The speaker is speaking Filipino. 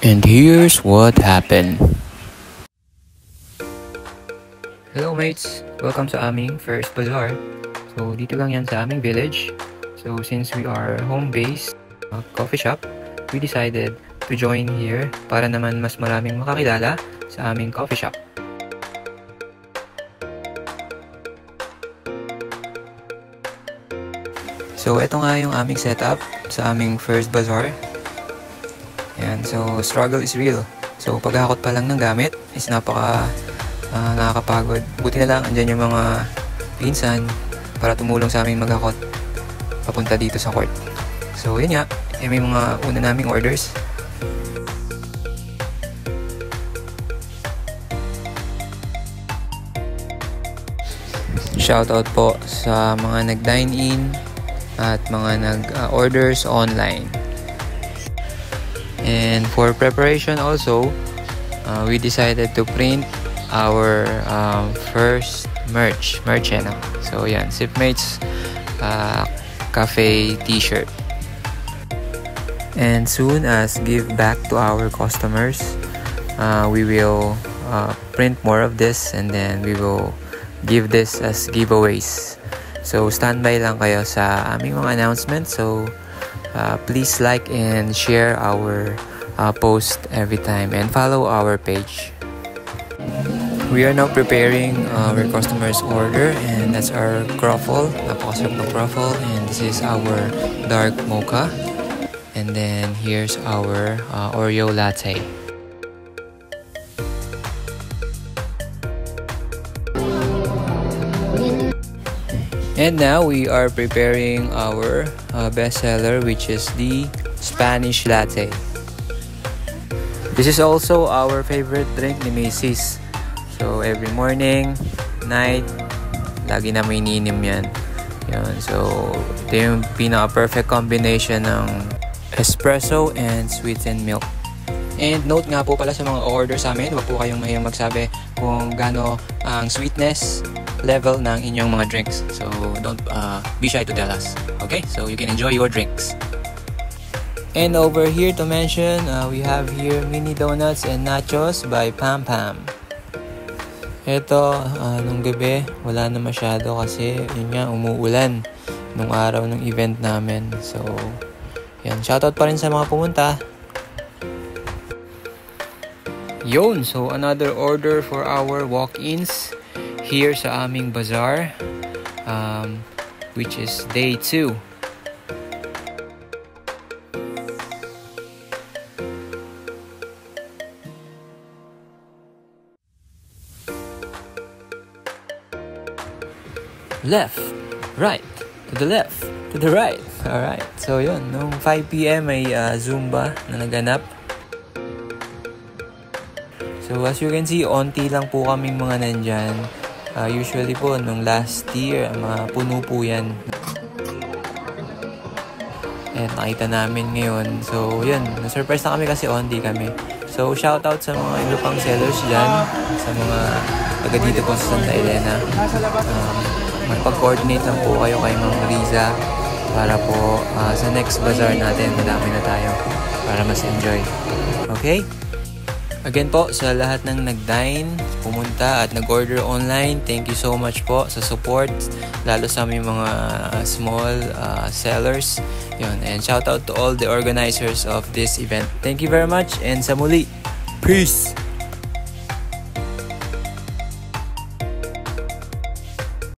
And here's what happened. Hello mates! Welcome sa aming first bazaar. So dito lang yan sa aming village. So since we are home-based coffee shop, we decided to join here para naman mas maraming makakilala sa aming coffee shop. So ito nga yung aming setup sa aming first bazaar. Yan, so struggle is real. So paghakot pa lang ng gamit is nakakapagod. Buti na lang andyan yung mga pinsan para tumulong sa aming maghakot papunta dito sa court. So yun nga, may mga una naming orders. Shoutout po sa mga nag-dine in at mga nag-orders online. And for preparation also, we decided to print our first merch no? So yan, Sipmates cafe t-shirt. And soon as give back to our customers, we will print more of this and then we will give this as giveaways. So standby lang kayo sa aming mga announcements. So please like and share our post every time and follow our page. We are now preparing our customer's order, and that's our croffle, napakasarap ng croffle, and this is our dark mocha, and then here's our Oreo latte. And now we are preparing our bestseller, which is the Spanish latte. This is also our favorite drink ni Macy's. So every morning, night, lagi na may iniinom yan. Yun. So ito yung pinaka-perfect combination ng espresso and sweetened milk. And note nga po pala sa mga order sa amin, huwag po kayong mahiyang magsabi kung gaano ang sweetness level ng inyong mga drinks. So don't be shy to tell us. Okay? So you can enjoy your drinks. And over here to mention, we have here mini donuts and nachos by Pam Pam. Ito, nung gabi, wala na masyado kasi yun nga, umuulan nung araw ng event namin. So, yan. Shoutout pa rin sa mga pumunta. Yun, so another order for our walk-ins here sa aming bazaar, which is day 2. Left, right, to the left, to the right. Alright, so yun, nung 5 PM may Zumba na naganap. So as you can see, onti lang po kaming mga nandyan. Usually po, nung last year, mga puno po yan. And nakita namin ngayon. So yun, na-surprise na kami kasi onti kami. So shoutout sa mga iba pang sellers dyan, sa mga taga dito po sa Santa Elena. Magpag-coordinate lang po kayo kay Ma'am Riza para po sa next bazaar natin madami na tayo para mas enjoy. Okay? Again po sa lahat ng nag-dine, pumunta at nag-order online, thank you so much po sa support, lalo sa aming mga small sellers. Yun, and shout out to all the organizers of this event. Thank you very much and sa muli. Peace!